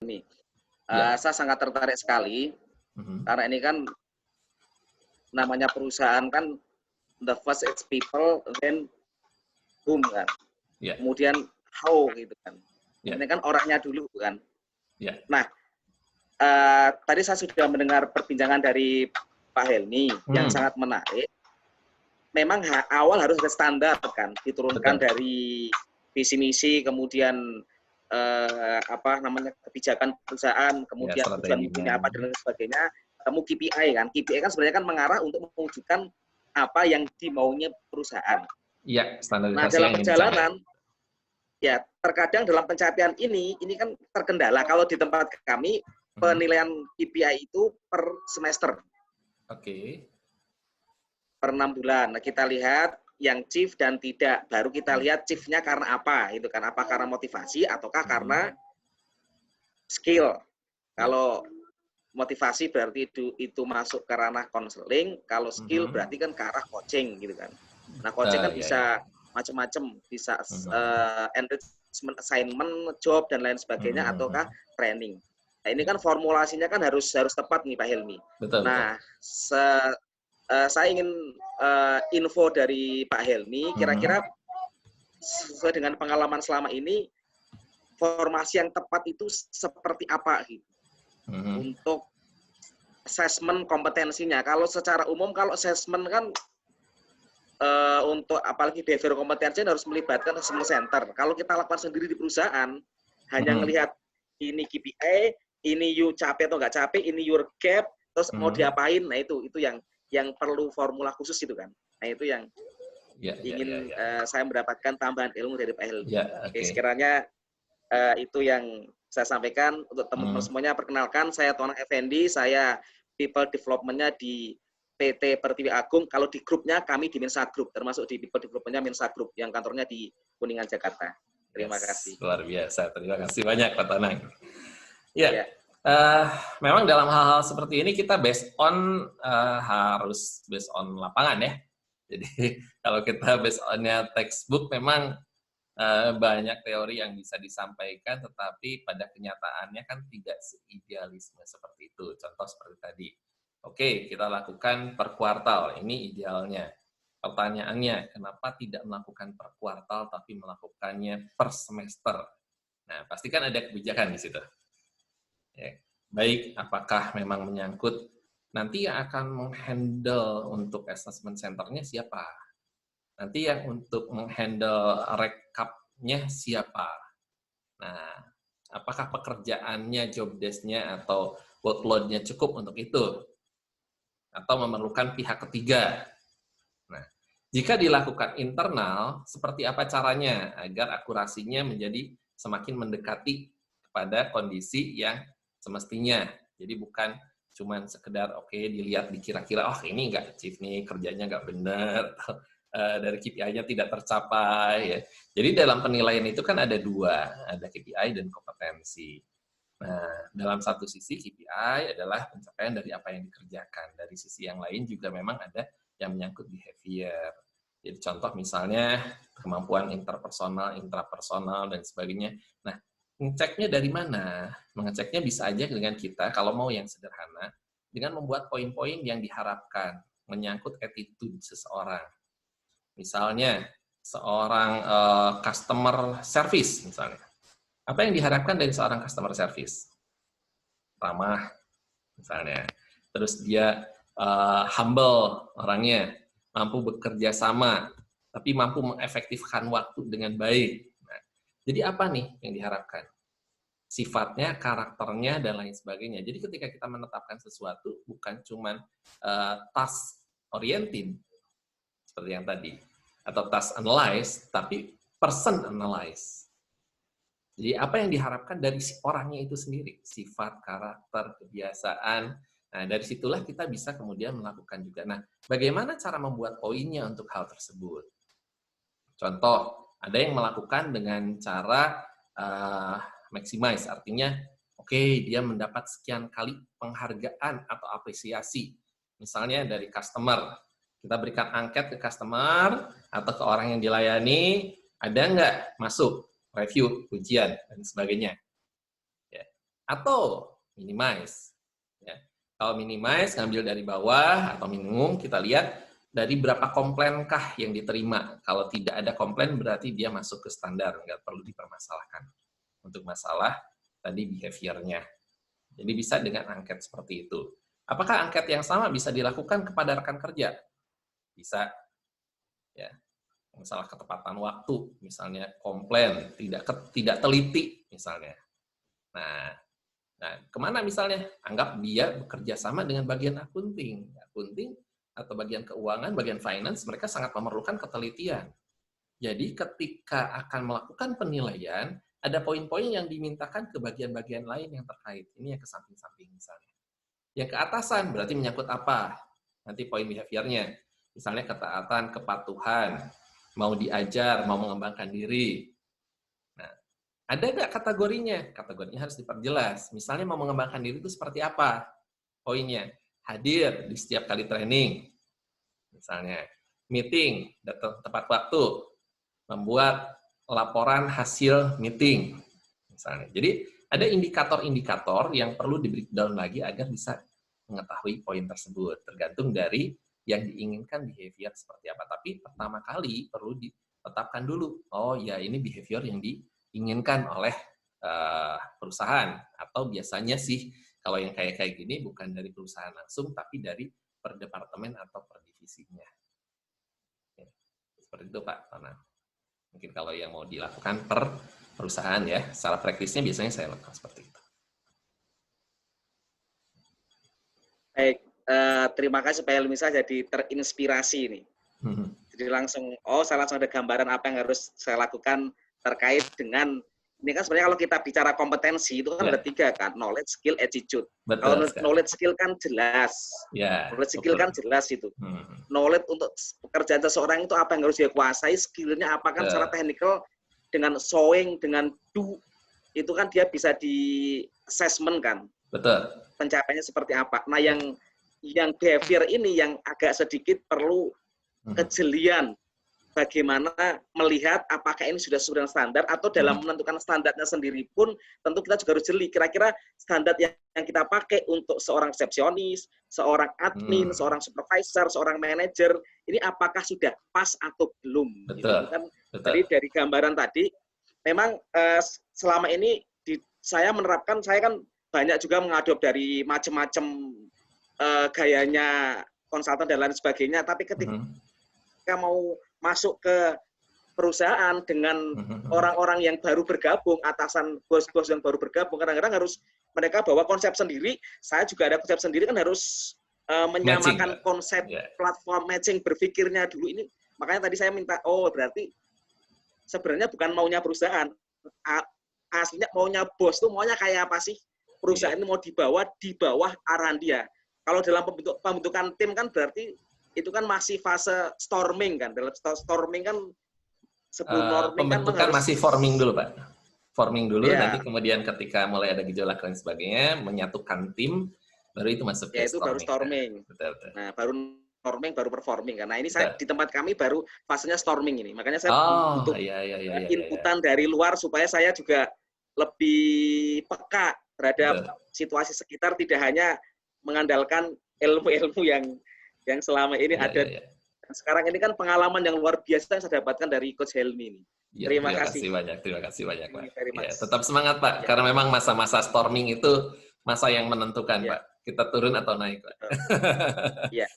Ini. Ya. Saya sangat tertarik sekali karena ini kan namanya perusahaan kan the first it's people, then whom kan, Ya. kemudian how gitu kan. Ya. Ini kan orangnya dulu kan. Ya. Nah, tadi saya sudah mendengar perbincangan dari Pak Helmi yang sangat menarik. Memang awal harus ada standar kan, diturunkan dari visi misi, kemudian kebijakan perusahaan, kemudian Ya, tujuan mutunya apa dan lain sebagainya. Ketemu KPI kan, KPI kan sebenarnya kan mengarah untuk mewujudkan apa yang dimaunya perusahaan. Iya, Nah, standarisasi dalam yang perjalanan, ya terkadang dalam pencapaian ini kan terkendala. Kalau di tempat kami penilaian KPI itu per semester. Oke. Per 6 bulan. Nah, kita lihat yang chief dan tidak. Baru kita lihat chiefnya karena apa, itu kan, apa karena motivasi ataukah karena skill. Kalau motivasi berarti itu masuk ke ranah konseling, kalau skill berarti kan ke arah coaching gitu kan. Nah, coaching kan bisa macam-macam, bisa enrichment assignment, job dan lain sebagainya ataukah training. Nah, ini kan formulasinya kan harus tepat nih Pak Helmi. Betul. Nah, saya ingin info dari Pak Helmi, kira-kira sesuai dengan pengalaman selama ini, formasi yang tepat itu seperti apa gitu untuk assessment kompetensinya. Kalau secara umum, kalau assessment kan untuk apalagi behavior kompetensi harus melibatkan assessment center. Kalau kita lakukan sendiri di perusahaan, hanya melihat ini KPI, ini you capek atau nggak capek, ini your gap, terus mau diapain, nah itu yang perlu formula khusus itu kan. Nah itu yang ingin saya mendapatkan tambahan ilmu dari Pak Helmi. Oke, sekiranya itu yang saya sampaikan untuk teman-teman semuanya. Perkenalkan, saya Tonang Effendi, saya People Development-nya di PT Pertiwi Agung. Kalau di grupnya kami di Mensa Group, termasuk di People Development-nya Mensa Group, yang kantornya di Kuningan, Jakarta. Terima kasih. Luar biasa, terima kasih banyak Pak Tonang. Ya. Memang dalam hal-hal seperti ini kita harus based on lapangan ya. Jadi kalau kita based on-nya textbook memang banyak teori yang bisa disampaikan, tetapi pada kenyataannya kan tidak seidealisme seperti itu. Contoh seperti tadi. Oke, kita lakukan per kuartal, ini idealnya. Pertanyaannya, kenapa tidak melakukan per kuartal tapi melakukannya per semester? Nah, pasti kan ada kebijakan di situ. Ya. Baik, apakah memang menyangkut nanti yang akan menghandle untuk assessment center-nya siapa? Nanti yang untuk menghandle rekapnya siapa? Nah, apakah pekerjaannya, job desk-nya, atau workload-nya cukup untuk itu? Atau memerlukan pihak ketiga? Nah, jika dilakukan internal, seperti apa caranya agar akurasinya menjadi semakin mendekati kepada kondisi yang semestinya? Jadi bukan cuman sekedar dilihat dikira-kira ini nggak chief nih, kerjanya nggak benar, dari KPI-nya tidak tercapai ya. Jadi dalam penilaian itu kan ada dua, ada KPI dan kompetensi. Nah, dalam satu sisi KPI adalah pencapaian dari apa yang dikerjakan. Dari sisi yang lain juga memang ada yang menyangkut behavior. Jadi contoh misalnya kemampuan interpersonal, intrapersonal dan sebagainya. Nah, ngeceknya dari mana? Mengeceknya bisa aja dengan kita kalau mau yang sederhana dengan membuat poin-poin yang diharapkan menyangkut attitude seseorang. Misalnya, seorang customer service, misalnya. Apa yang diharapkan dari seorang customer service? Ramah, misalnya. Terus dia humble orangnya, mampu bekerja sama, tapi mampu mengefektifkan waktu dengan baik. Nah, jadi apa nih yang diharapkan? Sifatnya, karakternya, dan lain sebagainya. Jadi ketika kita menetapkan sesuatu, bukan cuma task oriented, seperti yang tadi, atau task analyze, tapi person analyze. Jadi apa yang diharapkan dari si orangnya itu sendiri, sifat, karakter, kebiasaan. Nah, dari situlah kita bisa kemudian melakukan juga. Nah, bagaimana cara membuat poinnya untuk hal tersebut? Contoh, ada yang melakukan dengan cara maximize, artinya dia mendapat sekian kali penghargaan atau apresiasi. Misalnya dari customer, kita berikan angket ke customer atau ke orang yang dilayani, ada nggak masuk, review, ujian, dan sebagainya. Ya. Atau minimize. Ya. Kalau minimize, ngambil dari bawah atau minimum, kita lihat dari berapa komplainkah yang diterima. Kalau tidak ada komplain, berarti dia masuk ke standar, nggak perlu dipermasalahkan. Untuk masalah tadi behavior-nya. Jadi bisa dengan angket seperti itu. Apakah angket yang sama bisa dilakukan kepada rekan kerja? Bisa. Ya. Masalah ketepatan waktu, misalnya komplain, tidak teliti, misalnya. Nah, kemana misalnya? Anggap dia bekerja sama dengan bagian akunting. Akunting atau bagian keuangan, bagian finance, mereka sangat memerlukan ketelitian. Jadi ketika akan melakukan penilaian, ada poin-poin yang dimintakan ke bagian-bagian lain yang terkait. Ini yang ke samping-samping misalnya. Yang ke atasan berarti menyangkut apa? Nanti poin behaviornya. Misalnya ketaatan, kepatuhan, mau diajar, mau mengembangkan diri. Nah, ada nggak kategorinya? Kategorinya harus diperjelas. Misalnya mau mengembangkan diri itu seperti apa? Poinnya, hadir di setiap kali training. Misalnya, meeting, datang tepat waktu, membuat laporan hasil meeting. Misalnya. Jadi, ada indikator-indikator yang perlu di-breakdown lagi agar bisa mengetahui poin tersebut. Tergantung dari yang diinginkan behavior seperti apa. Tapi pertama kali perlu ditetapkan dulu. Oh ya, ini behavior yang diinginkan oleh perusahaan. Atau biasanya sih, kalau yang kayak gini bukan dari perusahaan langsung, tapi dari per departemen atau per divisinya. Oke. Seperti itu Pak Tonang. Mungkin kalau yang mau dilakukan per perusahaan ya, secara praktisnya biasanya saya lakukan seperti itu. Baik, terima kasih Pak Helmisa, jadi terinspirasi ini. Jadi saya langsung ada gambaran apa yang harus saya lakukan terkait dengan, ini kan sebenarnya kalau kita bicara kompetensi itu kan ada 3 kan, knowledge, skill, attitude. Kalau knowledge skill kan jelas, knowledge skill kan jelas itu. Knowledge untuk pekerjaan seseorang itu apa yang harus dia kuasai, skillnya apa kan secara teknikal, dengan showing, dengan do, itu kan dia bisa di assessment kan. Betul. Pencapaiannya seperti apa. Nah, yang behavior ini yang agak sedikit perlu kejelian. Bagaimana melihat apakah ini sudah sesuai dengan standar atau dalam menentukan standarnya sendiri pun tentu kita juga harus jeli. Kira-kira standar yang kita pakai untuk seorang resepsionis, seorang admin, seorang supervisor, seorang manajer, ini apakah sudah pas atau belum? Betul. Gitu kan? Jadi dari gambaran tadi, memang selama ini saya menerapkan, saya kan banyak juga mengadop dari macam-macam gayanya konsultan dan lain sebagainya, tapi ketika mau masuk ke perusahaan dengan orang-orang yang baru bergabung, atasan bos-bos yang baru bergabung, kadang-kadang harus mereka bawa konsep sendiri, saya juga ada konsep sendiri, kan harus menyamakan konsep platform matching berpikirnya dulu ini. Makanya tadi saya minta, berarti sebenarnya bukan maunya perusahaan, aslinya maunya bos tuh maunya kayak apa sih? Perusahaan ini mau dibawa di bawah arahan dia. Kalau dalam pembentukan tim kan berarti itu kan masih fase storming kan. Dalam storming kan sebelum norming pembentukan kan masih forming dulu Pak. Forming dulu, nanti ya. Kemudian ketika mulai ada gejolak dan sebagainya, menyatukan tim, baru itu masuk ke itu baru storming. Betul. Nah, baru norming, baru performing kan. Nah, ini saya di tempat kami baru fasenya storming ini. Makanya saya butuh inputan dari luar supaya saya juga lebih peka terhadap situasi sekitar, tidak hanya mengandalkan ilmu-ilmu yang selama ini ada. Sekarang ini kan pengalaman yang luar biasa yang saya dapatkan dari Coach Helmi ini. Terima kasih banyak Pak. Tetap semangat Pak, karena memang masa-masa storming itu masa yang menentukan Pak. Kita turun atau naik Pak.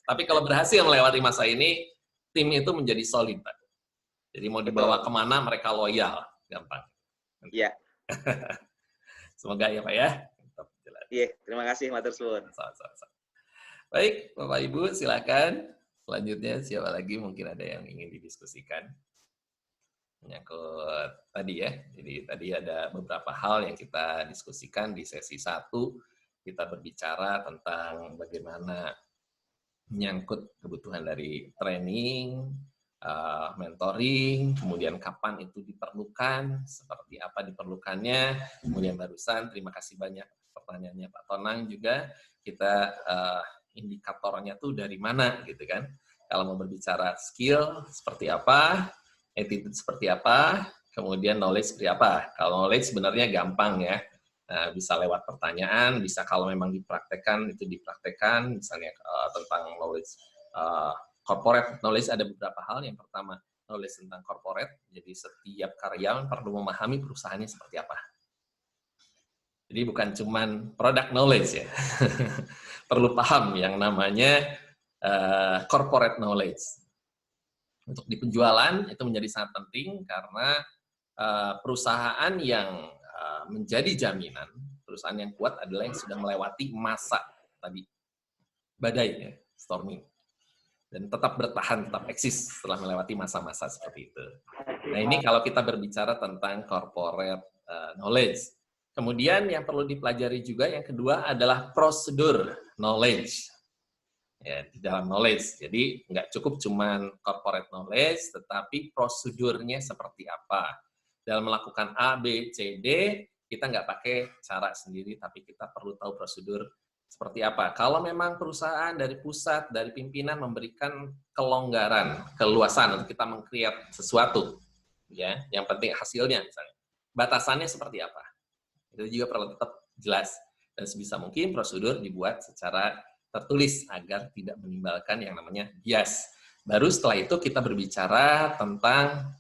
Tapi kalau berhasil melewati masa ini, tim itu menjadi solid Pak. Jadi mau dibawa kemana mereka loyal, gampang. Iya. Semoga ya Pak ya. Iya, terima kasih matur suwun. Baik, Bapak Ibu silakan. Selanjutnya siapa lagi mungkin ada yang ingin didiskusikan? Menyangkut tadi ya. Jadi tadi ada beberapa hal yang kita diskusikan di sesi 1. Kita berbicara tentang bagaimana menyangkut kebutuhan dari training, mentoring, kemudian kapan itu diperlukan, seperti apa diperlukannya, kemudian barusan terima kasih banyak pertanyaannya Pak Tonang juga, kita indikatornya tuh dari mana gitu kan. Kalau mau berbicara skill seperti apa, attitude seperti apa, kemudian knowledge seperti apa. Kalau knowledge sebenarnya gampang ya, Bisa lewat pertanyaan, bisa kalau memang dipraktekkan, itu dipraktekkan, misalnya tentang knowledge, corporate knowledge ada beberapa hal. Yang pertama, knowledge tentang corporate, jadi setiap karyawan perlu memahami perusahaannya seperti apa. Jadi bukan cuman product knowledge ya, perlu paham yang namanya corporate knowledge. Untuk di penjualan itu menjadi sangat penting karena perusahaan yang menjadi jaminan, perusahaan yang kuat adalah yang sudah melewati masa tadi badai ya, storming, dan tetap bertahan, tetap eksis setelah melewati masa-masa seperti itu. Nah ini kalau kita berbicara tentang corporate knowledge. Kemudian yang perlu dipelajari juga yang kedua adalah prosedur knowledge. Ya, di dalam knowledge. Jadi nggak cukup cuman corporate knowledge, tetapi prosedurnya seperti apa. Dalam melakukan A, B, C, D, kita nggak pakai cara sendiri, tapi kita perlu tahu prosedur seperti apa. Kalau memang perusahaan dari pusat, dari pimpinan memberikan kelonggaran, keluasan untuk kita meng-create sesuatu, ya, yang penting hasilnya misalnya. Batasannya seperti apa? Itu juga perlu tetap jelas. Dan sebisa mungkin prosedur dibuat secara tertulis agar tidak menimbulkan yang namanya bias. Baru setelah itu kita berbicara tentang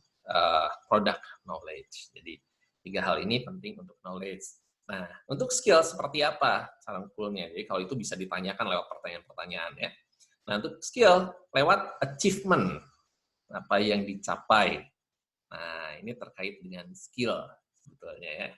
product knowledge. Jadi 3 hal ini penting untuk knowledge. Nah, untuk skill seperti apa cara ngumpulnya? Jadi kalau itu bisa ditanyakan lewat pertanyaan-pertanyaan ya. Nah, untuk skill lewat achievement, apa yang dicapai. Nah, ini terkait dengan skill sebetulnya ya.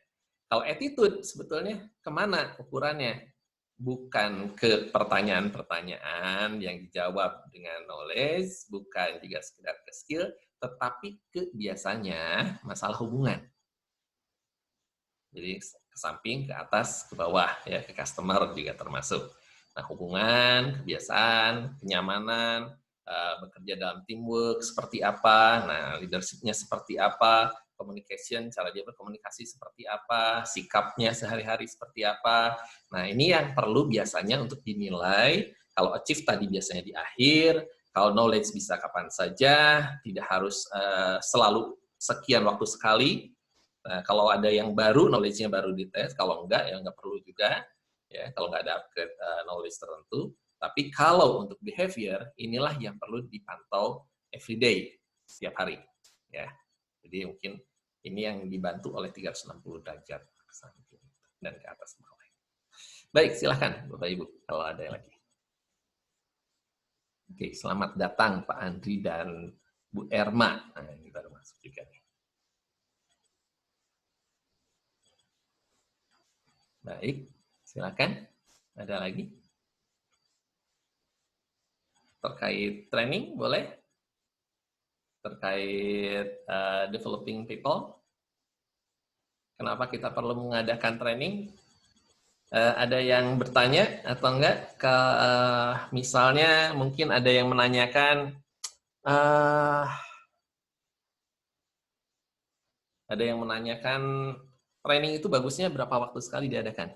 Kalau attitude sebetulnya kemana ukurannya? Bukan ke pertanyaan-pertanyaan yang dijawab dengan knowledge, bukan juga sekedar ke skill, tetapi ke biasanya masalah hubungan. Jadi ke samping, ke atas, ke bawah, ya ke customer juga termasuk. Nah hubungan, kebiasaan, kenyamanan, bekerja dalam teamwork seperti apa, nah leadership-nya seperti apa, communication, cara dia berkomunikasi seperti apa, sikapnya sehari-hari seperti apa. Nah, ini yang perlu biasanya untuk dinilai. Kalau achieve tadi biasanya di akhir, kalau knowledge bisa kapan saja, tidak harus selalu sekian waktu sekali. Nah, kalau ada yang baru, knowledge-nya baru dites. Kalau enggak, ya enggak perlu juga. Ya, kalau enggak ada upgrade knowledge tertentu. Tapi kalau untuk behavior, inilah yang perlu dipantau everyday, setiap hari. Ya. Jadi mungkin ini yang dibantu oleh 360 derajat ke samping dan ke atas bawah. Baik, silakan Bapak Ibu kalau ada yang lagi. Oke, selamat datang Pak Andri dan Bu Erma. Nah, ini baru masuk juga nih. Baik, silakan. Ada lagi? Terkait training, boleh? Terkait developing people. Kenapa kita perlu mengadakan training? Ada yang bertanya atau enggak? Misalnya mungkin ada yang menanyakan, training itu bagusnya berapa waktu sekali diadakan?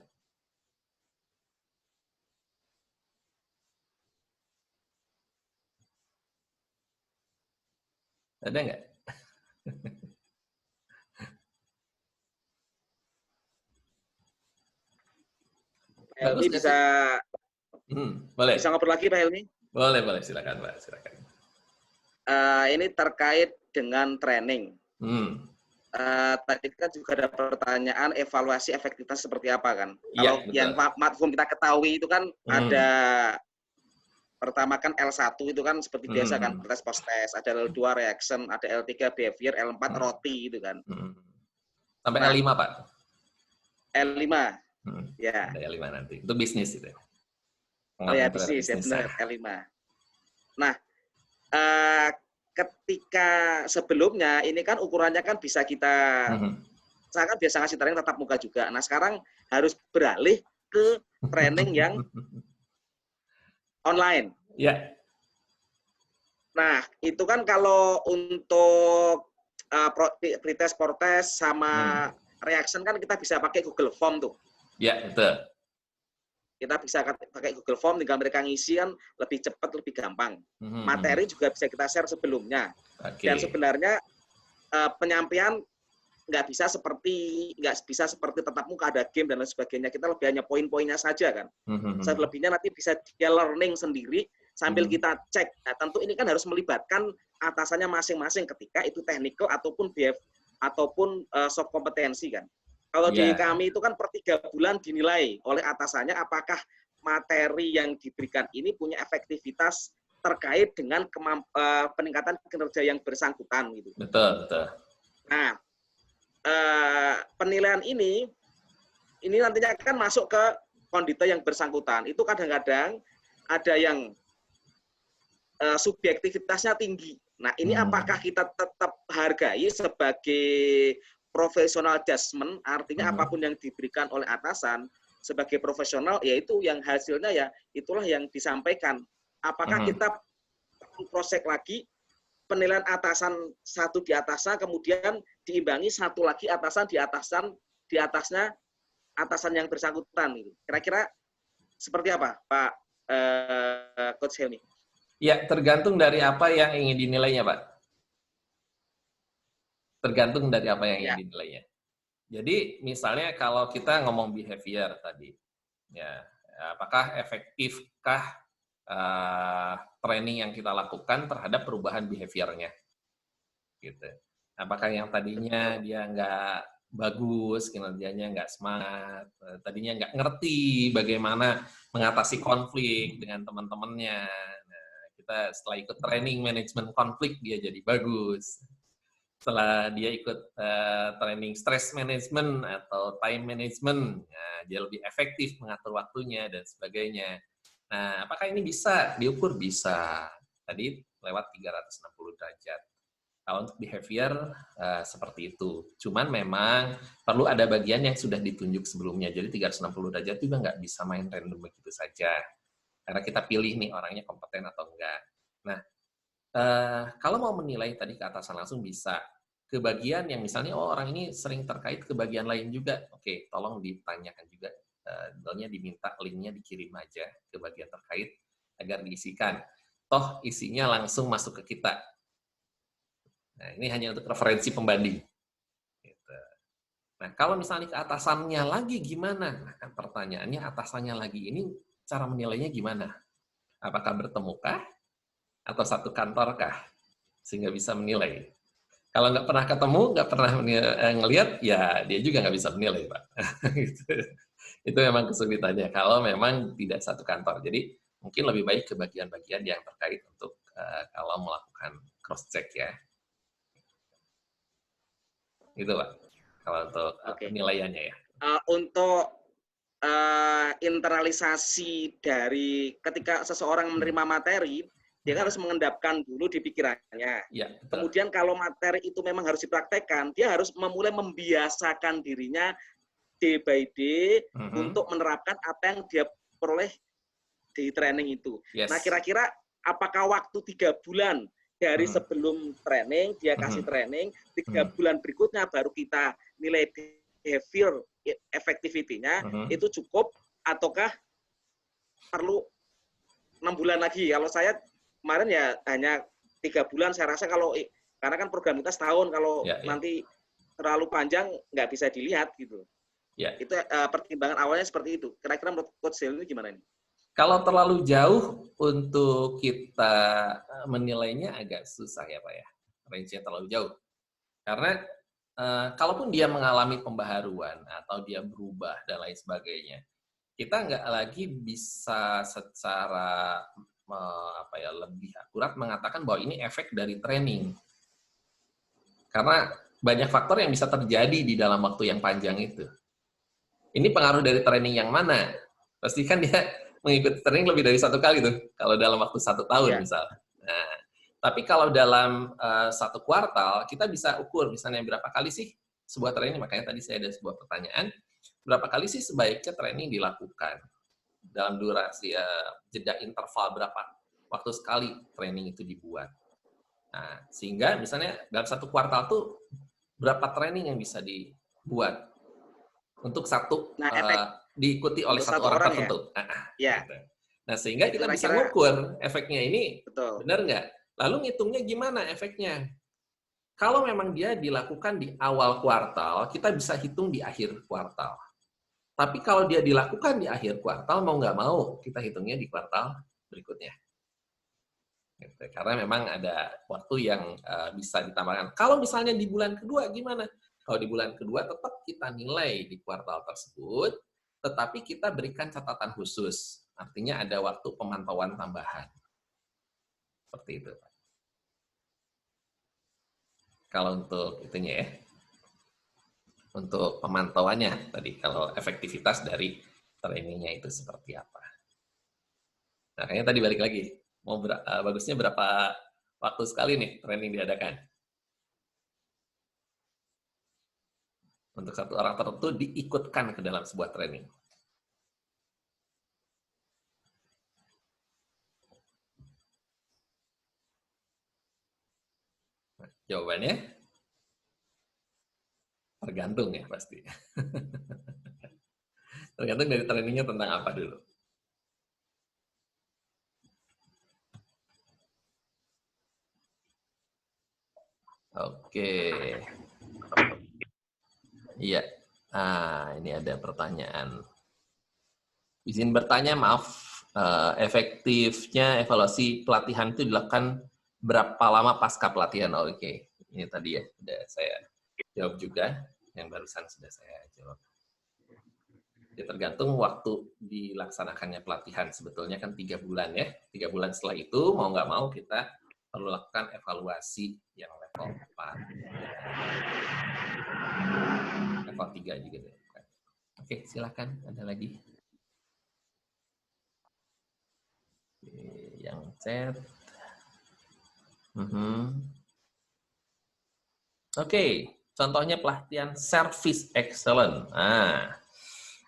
Ada enggak? Helmi bisa boleh. Bisa ngobrol lagi Pak Helmi? Boleh, silakan Pak, silakan. Ini terkait dengan training. Tadi kan juga ada pertanyaan evaluasi efektivitas seperti apa kan? Kalau yang platform kita ketahui itu kan ada pertama kan L1 itu kan seperti biasa kan, tes post test, ada L2 reaction, ada L3 behavior, L4 roti itu kan. Sampai L5 Pak? L5. Ya. Ada L5 nanti. Itu bisnis itu. Oh ya, bisnis ya benar, L5. Nah, ketika sebelumnya ini kan ukurannya kan bisa kita, saya kan biasa ngasih training tatap muka juga. Nah sekarang harus beralih ke training yang online. Ya. Nah itu kan kalau untuk pretest, portest sama reaction kan kita bisa pakai Google Form tuh. Ya betul. Kita bisa pakai Google Form, tinggal mereka ngisi kan lebih cepat, lebih gampang. Materi juga bisa kita share sebelumnya. Dan sebenarnya penyampaian nggak bisa seperti tetap muka ada game dan lain sebagainya. Kita lebih hanya poin-poinnya saja kan. Selebihnya nanti bisa dia learning sendiri sambil kita cek. Nah, tentu ini kan harus melibatkan atasannya masing-masing ketika itu technical ataupun BF ataupun soft kompetensi kan. Kalau di kami itu kan per 3 bulan dinilai oleh atasannya apakah materi yang diberikan ini punya efektivitas terkait dengan peningkatan kinerja yang bersangkutan gitu. Betul. Nah, penilaian ini nantinya akan masuk ke kondite yang bersangkutan. Itu kadang-kadang ada yang subjektivitasnya tinggi. Nah, ini apakah kita tetap hargai sebagai profesional judgment, artinya apapun yang diberikan oleh atasan sebagai profesional, yaitu yang hasilnya ya itulah yang disampaikan. Apakah kita proses lagi penilaian atasan satu di atasnya, kemudian diimbangi satu lagi atasan di atasnya atasan yang bersangkutan. Kira-kira seperti apa, Pak Coach Helmi? Ya, tergantung dari apa yang ingin dinilainya, Pak. Tergantung dari apa yang ingin dinilainya. Jadi, misalnya kalau kita ngomong behavior tadi, ya, apakah efektifkah training yang kita lakukan terhadap perubahan behaviornya? Gitu. Apakah yang tadinya dia nggak bagus, kinerjanya nggak smart, tadinya nggak ngerti bagaimana mengatasi konflik dengan teman-temannya. Kita setelah ikut training manajemen konflik dia jadi bagus. Setelah dia ikut training stress management atau time management, nah, dia lebih efektif mengatur waktunya dan sebagainya. Nah, apakah ini bisa diukur? Bisa. Tadi lewat 360 derajat. Kalau untuk behavior seperti itu. Cuman memang perlu ada bagian yang sudah ditunjuk sebelumnya. Jadi 360 derajat juga nggak bisa main random begitu saja. Karena kita pilih nih orangnya kompeten atau enggak. Nah, kalau mau menilai tadi ke atasan langsung bisa. Ke bagian yang misalnya, orang ini sering terkait ke bagian lain juga. Oke, tolong ditanyakan juga. Diminta linknya dikirim aja ke bagian terkait agar diisikan. Toh isinya langsung masuk ke kita. Nah, ini hanya untuk referensi pembanding. Gitu. Nah, kalau misalnya ke atasannya lagi gimana? Nah, kan pertanyaannya atasannya lagi ini cara menilainya gimana? Apakah bertemukah? Atau satu kantorkah? Sehingga bisa menilai. Kalau nggak pernah ketemu, nggak pernah ngelihat, ya dia juga nggak bisa menilai, Pak. Gitu. Itu memang kesulitannya, kalau memang tidak satu kantor. Jadi, mungkin lebih baik ke bagian-bagian yang terkait untuk kalau melakukan cross-check ya. Itu, Pak. Kalau untuk penilaiannya ya. Untuk internalisasi dari ketika seseorang menerima materi, dia kan harus mengendapkan dulu di pikirannya. Ya, kemudian kalau materi itu memang harus dipraktekkan, dia harus memulai membiasakan dirinya day by day untuk menerapkan apa yang dia peroleh di training itu. Yes. Nah, kira-kira apakah waktu 3 bulan dari sebelum training, dia kasih training, 3 bulan berikutnya baru kita nilai behavior effectivity-nya, itu cukup ataukah perlu 6 bulan lagi? Kalau saya kemarin ya hanya 3 bulan, saya rasa karena kan program kita setahun, kalau nanti terlalu panjang nggak bisa dilihat gitu. Itu pertimbangan awalnya seperti itu. Kira-kira menurut Coach Helmi gimana ini? Kalau terlalu jauh untuk kita menilainya agak susah ya Pak ya. Range-nya terlalu jauh. Karena kalaupun dia mengalami pembaharuan atau dia berubah dan lain sebagainya, kita nggak lagi bisa secara lebih akurat mengatakan bahwa ini efek dari training. Karena banyak faktor yang bisa terjadi di dalam waktu yang panjang itu. Ini pengaruh dari training yang mana? Pasti kan dia mengikuti training lebih dari 1 kali tuh, kalau dalam waktu 1 tahun misal. Nah, tapi kalau dalam 1 kuartal, kita bisa ukur misalnya berapa kali sih sebuah training, makanya tadi saya ada sebuah pertanyaan, berapa kali sih sebaiknya training dilakukan? Dalam durasi jeda interval berapa waktu sekali training itu dibuat. Nah, sehingga misalnya dalam 1 kuartal tuh berapa training yang bisa dibuat untuk diikuti oleh satu orang tertentu. Ya. Gitu. Nah, sehingga kita bisa ngukur efeknya ini benar nggak. Lalu ngitungnya gimana efeknya? Kalau memang dia dilakukan di awal kuartal, kita bisa hitung di akhir kuartal. Tapi kalau dia dilakukan di akhir kuartal, mau nggak mau, kita hitungnya di kuartal berikutnya. Karena memang ada waktu yang bisa ditambahkan. Kalau misalnya di bulan kedua, gimana? Kalau di bulan kedua, tetap kita nilai di kuartal tersebut, tetapi kita berikan catatan khusus. Artinya ada waktu pemantauan tambahan. Seperti itu. Kalau untuk itunya ya, untuk pemantauannya tadi, kalau efektivitas dari trainingnya itu seperti apa. Nah, kayaknya tadi balik lagi, mau bagusnya berapa waktu sekali nih training diadakan? Untuk satu orang tertentu diikutkan ke dalam sebuah training. Nah, jawabannya tergantung ya pasti. Tergantung dari trainingnya tentang apa dulu. Oke. Iya. Ini ada pertanyaan. Izin bertanya, maaf, efektifnya evaluasi pelatihan itu dilakukan berapa lama pasca pelatihan? Oke. Ini tadi ya, sudah saya jawab juga. Yang barusan sudah saya jawab. Ya, tergantung waktu dilaksanakannya pelatihan. Sebetulnya kan 3 bulan ya. 3 bulan setelah itu, mau nggak mau kita perlu lakukan evaluasi yang level 4. Level 3 juga. Oke, silakan. Ada lagi? Yang chat. Oke, contohnya pelatihan Service Excellent.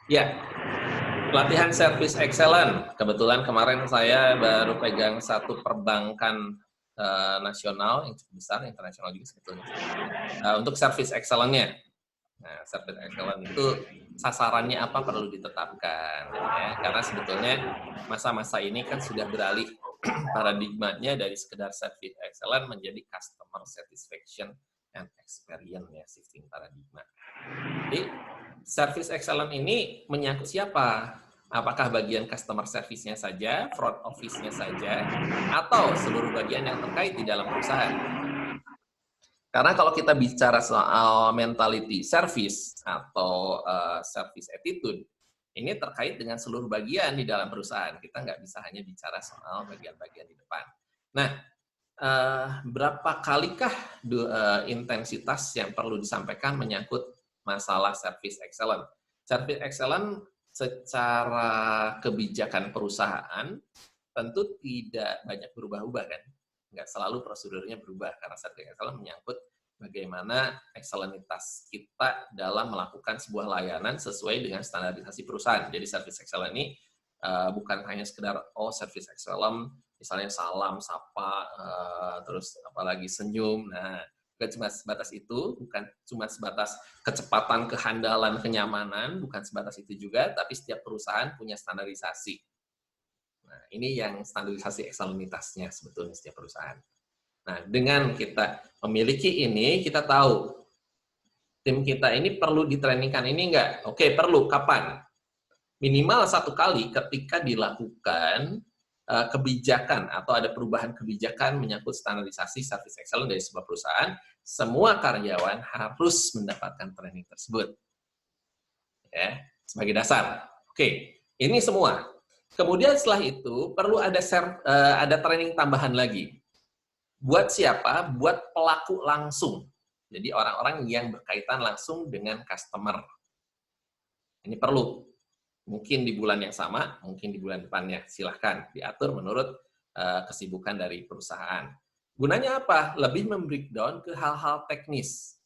Ya, pelatihan Service Excellent. Kebetulan kemarin saya baru pegang satu perbankan nasional yang cukup besar, internasional juga sebetulnya. Untuk Service Excellent-nya. Nah, Service Excellent itu sasarannya apa perlu ditetapkan. Ya, karena sebetulnya masa-masa ini kan sudah beralih paradigmanya dari sekedar Service Excellent menjadi Customer Satisfaction and Experience, ya, shifting paradigma. Jadi, Service Excellent ini menyangkut siapa? Apakah bagian customer service-nya saja, front office-nya saja, atau seluruh bagian yang terkait di dalam perusahaan? Karena kalau kita bicara soal mentality service atau service attitude, ini terkait dengan seluruh bagian di dalam perusahaan. Kita nggak bisa hanya bicara soal bagian-bagian di depan. Nah, berapa kalikah intensitas yang perlu disampaikan menyangkut masalah service excellent? Service excellent secara kebijakan perusahaan tentu tidak banyak berubah-ubah kan? Nggak selalu prosedurnya berubah, karena service excellent menyangkut bagaimana ekselenitas kita dalam melakukan sebuah layanan sesuai dengan standarisasi perusahaan. Jadi service excellent ini bukan hanya sekedar service excellent, misalnya salam, sapa, terus apalagi senyum. Nah, bukan cuma sebatas itu, bukan cuma sebatas kecepatan, kehandalan, kenyamanan, bukan sebatas itu juga, tapi setiap perusahaan punya standarisasi. Nah, ini yang standarisasi ekselenitasnya sebetulnya setiap perusahaan. Nah, dengan kita memiliki ini, kita tahu tim kita ini perlu ditrainingkan ini enggak? Oke, perlu. Kapan? Minimal 1 kali ketika dilakukan kebijakan atau ada perubahan kebijakan menyangkut standarisasi service excellence dari sebuah perusahaan, semua karyawan harus mendapatkan training tersebut. Ya, sebagai dasar. Oke, ini semua. Kemudian setelah itu perlu ada training tambahan lagi. Buat siapa? Buat pelaku langsung. Jadi orang-orang yang berkaitan langsung dengan customer. Ini perlu. Mungkin di bulan yang sama, mungkin di bulan depannya. Silahkan diatur menurut kesibukan dari perusahaan. Gunanya apa? Lebih membreakdown ke hal-hal teknis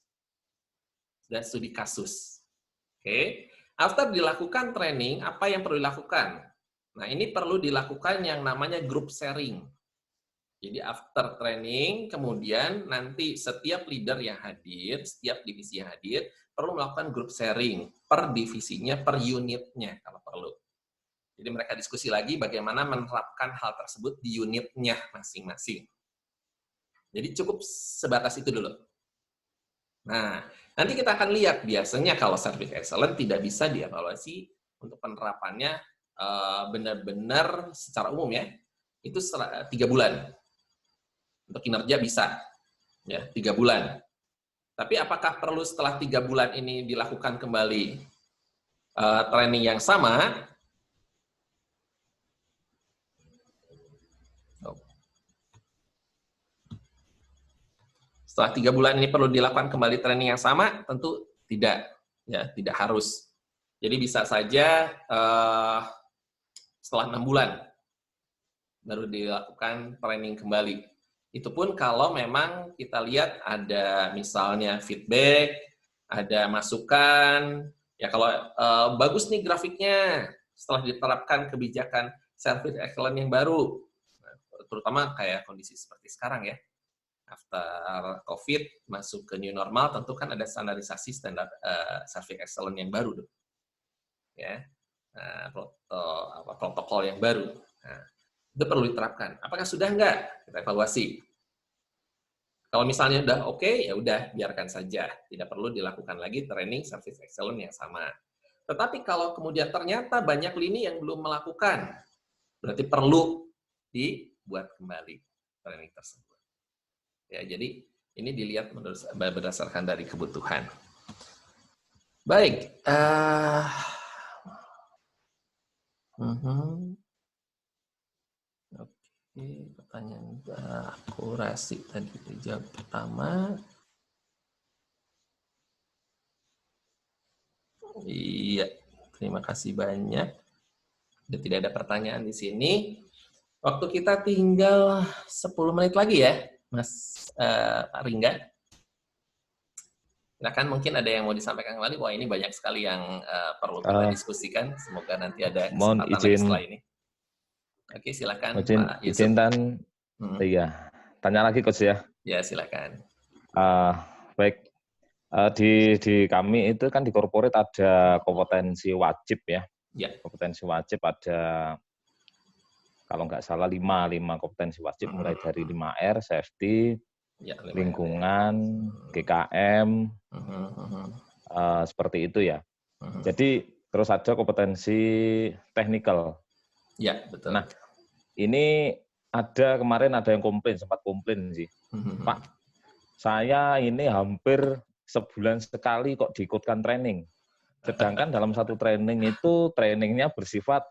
dan studi kasus. Oke. After dilakukan training, apa yang perlu dilakukan? Nah, ini perlu dilakukan yang namanya group sharing. Jadi after training, kemudian nanti setiap leader yang hadir, setiap divisi yang hadir, perlu melakukan group sharing per divisinya, per unitnya kalau perlu. Jadi mereka diskusi lagi bagaimana menerapkan hal tersebut di unitnya masing-masing. Jadi cukup sebatas itu dulu. Nah, nanti kita akan lihat biasanya kalau Service Excellence tidak bisa dievaluasi untuk penerapannya benar-benar secara umum ya, itu 3 bulan. Untuk kinerja bisa, ya 3 bulan. Tapi apakah perlu setelah 3 bulan ini dilakukan kembali training yang sama? Setelah 3 bulan ini perlu dilakukan kembali training yang sama? Tentu tidak, ya tidak harus. Jadi bisa saja setelah 6 bulan baru dilakukan training kembali. Itu pun kalau memang kita lihat ada misalnya feedback, ada masukan, ya kalau bagus nih grafiknya setelah diterapkan kebijakan Service Excellence yang baru, terutama kayak kondisi seperti sekarang ya, after COVID masuk ke new normal, tentu kan ada standarisasi standar Service Excellence yang baru tuh, ya, protokol yang baru. Nah, itu perlu diterapkan. Apakah sudah enggak? Kita evaluasi. Kalau misalnya udah oke, ya udah biarkan saja. Tidak perlu dilakukan lagi training Service Excellence yang sama. Tetapi kalau kemudian ternyata banyak lini yang belum melakukan, berarti perlu dibuat kembali training tersebut. Ya, jadi ini dilihat berdasarkan dari kebutuhan. Baik. Oke, pertanyaan akurasi tadi dijawab pertama. Iya, terima kasih banyak. Sudah tidak ada pertanyaan di sini. Waktu kita tinggal 10 menit lagi ya, Mas Pak Ringga. Silakan, mungkin ada yang mau disampaikan kembali. Wah, ini banyak sekali yang perlu kita diskusikan. Semoga nanti ada kesempatan lagi setelah ini. Oke, silakan Pak Yusuf. Izin dan iya, tanya lagi Coach ya. Ya, silakan. Baik, di kami itu kan di corporate ada kompetensi wajib ya. Ya. Kompetensi wajib ada, kalau nggak salah 5 kompetensi wajib, mulai dari 5R, safety, ya, lingkungan, GKM, seperti itu ya. Jadi terus ada kompetensi technical. Ya, betul. Nah, ini kemarin ada yang sempat komplain sih. Pak, saya ini hampir sebulan sekali kok diikutkan training. Sedangkan dalam satu training itu, trainingnya bersifat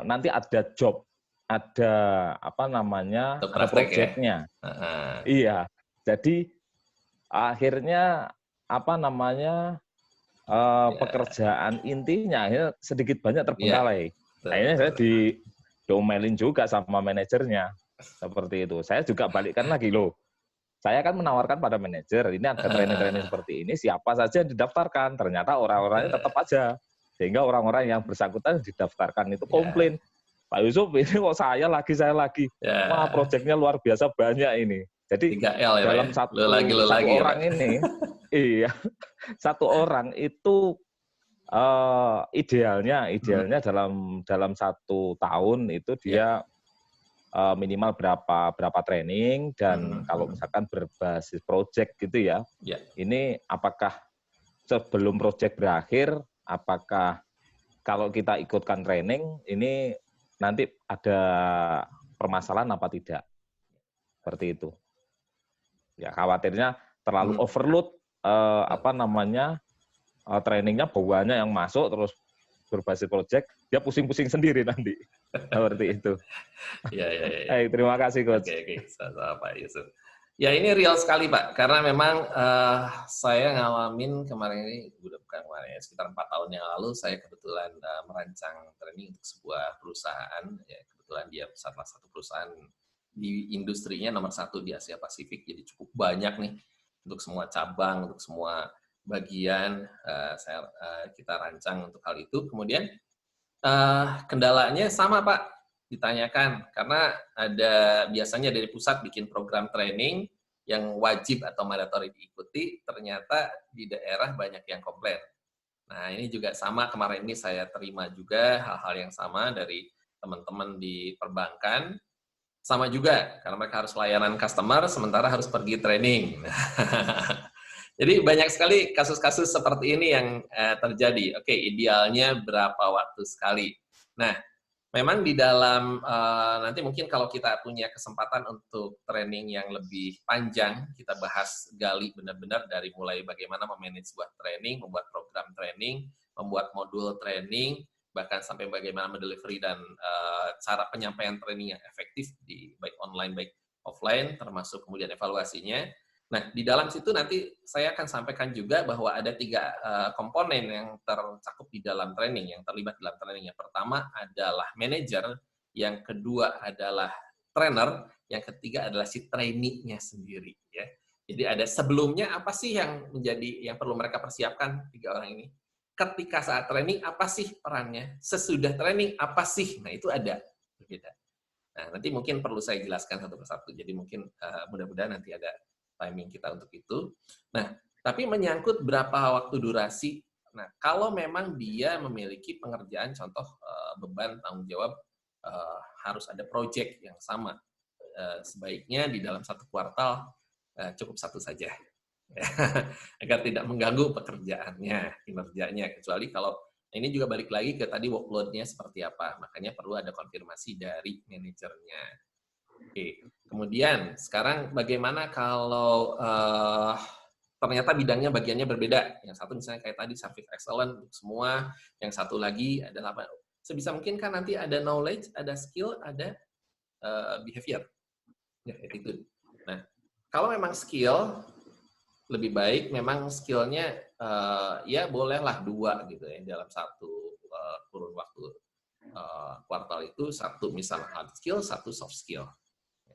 nanti ada job, ada ada project-nya. Iya, jadi akhirnya pekerjaan intinya sedikit banyak terbengkalai. Akhirnya saya diomelin juga sama manajernya seperti itu. Saya juga balikkan lagi loh. Saya kan menawarkan pada manajer, ini ada training-training seperti ini, siapa saja yang didaftarkan. Ternyata orang-orangnya tetap aja. Sehingga orang-orang yang bersangkutan didaftarkan itu komplain. Pak Yusuf, ini kok saya lagi. Wah, proyeknya luar biasa banyak ini. Jadi 3L ya, dalam satu orang ini, iya, satu orang itu idealnya dalam 1 tahun itu dia minimal berapa training, dan kalau misalkan berbasis project gitu ya, ini apakah sebelum project berakhir, apakah kalau kita ikutkan training ini nanti ada permasalahan apa tidak, seperti itu. Ya, khawatirnya terlalu overload trainingnya banyak yang masuk terus berbasis project, dia pusing-pusing sendiri nanti. Seperti itu. Ya. Terima kasih Coach. Oke, sama Pak Yusuf. Ya, ini real sekali Pak, karena memang saya ngalamin kemarin ini, sekitar 4 tahun yang lalu, saya kebetulan merancang training untuk sebuah perusahaan, ya kebetulan dia salah satu perusahaan di industrinya nomor 1 di Asia Pasifik, jadi cukup banyak nih untuk semua cabang, untuk semua bagian kita rancang untuk hal itu. Kemudian kendalanya sama Pak, ditanyakan karena ada biasanya dari pusat bikin program training yang wajib atau mandatory diikuti, ternyata di daerah banyak yang komplain. Nah, ini juga sama, kemarin ini saya terima juga hal-hal yang sama dari teman-teman di perbankan. sama juga, karena mereka harus layanan customer, sementara harus pergi training. Jadi banyak sekali kasus-kasus seperti ini yang terjadi. Oke, idealnya berapa waktu sekali. Nah, memang di dalam, nanti mungkin kalau kita punya kesempatan untuk training yang lebih panjang, kita bahas gali benar-benar dari mulai bagaimana memanage sebuah training, membuat program training, membuat modul training, bahkan sampai bagaimana mendelivery dan cara penyampaian training yang efektif, di baik online, baik offline, termasuk kemudian evaluasinya. Nah, di dalam situ nanti saya akan sampaikan juga bahwa ada 3 komponen yang tercakup di dalam training, yang terlibat dalam training. Yang pertama adalah manajer, yang kedua adalah trainer, yang ketiga adalah si trainee-nya sendiri. Ya. Jadi ada sebelumnya apa sih yang perlu mereka persiapkan 3 orang ini? Ketika saat training apa sih perannya? Sesudah training apa sih? Nah itu ada berbeda. Nah nanti mungkin perlu saya jelaskan satu persatu. Jadi mungkin mudah-mudahan nanti ada timing kita untuk itu. Nah, tapi menyangkut berapa waktu durasi. Nah, kalau memang dia memiliki pengerjaan, contoh beban tanggung jawab harus ada project yang sama, sebaiknya di dalam 1 kuartal cukup 1 saja, agar tidak mengganggu pekerjaannya, kinerjanya. Kecuali kalau ini juga balik lagi ke tadi workload-nya seperti apa. Makanya perlu ada konfirmasi dari manajernya. Oke. Kemudian, sekarang bagaimana kalau ternyata bidangnya bagiannya berbeda. Yang satu misalnya kayak tadi, service excellent untuk semua. Yang satu lagi adalah apa? Sebisa mungkin kan nanti ada knowledge, ada skill, ada behavior. Ya, attitude. Nah, kalau memang skill, lebih baik memang skillnya ya bolehlah 2 gitu ya, dalam 1 kurun waktu kuartal itu, 1 misalnya hard skill, 1 soft skill.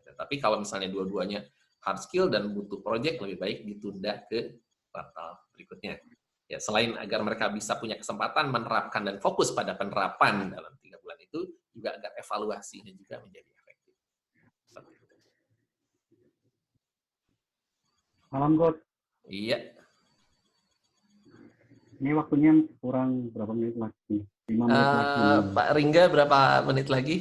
Tapi kalau misalnya dua-duanya hard skill dan butuh project, lebih baik ditunda ke kuartal berikutnya. Ya, selain agar mereka bisa punya kesempatan menerapkan dan fokus pada penerapan dalam 3 bulan itu, juga agar evaluasinya juga menjadi efektif. Malam, Coach. Iya. Ini waktunya kurang berapa menit lagi? 5 menit lagi. Pak Ringga, berapa menit lagi?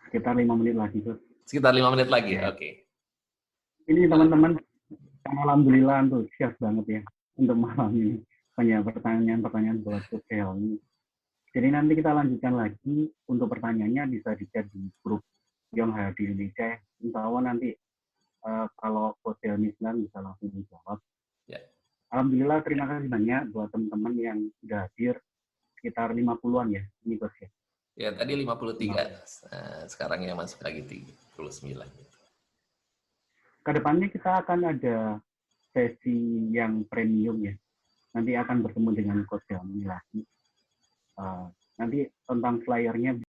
Sekitar 5 menit lagi, Coach. Sekitar 5 menit lagi, ya. Oke. Ini teman-teman, alhamdulillah antusias banget ya untuk malam ini. Banyak pertanyaan-pertanyaan buat Coach Helmi. Jadi nanti kita lanjutkan lagi. Untuk pertanyaannya bisa di-chat di grup Young HD Indonesia. Insya Allah nanti kalau Coach Helmi sedang bisa langsung dijawab. Ya. Alhamdulillah, terima kasih banyak buat teman-teman yang sudah hadir. Sekitar 50-an ya, ini Coach ya. Ya, tadi 53. Sekarang yang masuk lagi 39. Kedepannya kita akan ada sesi yang premium ya. Nanti akan bertemu dengan Coach Helmi lagi. Nanti tentang flyernya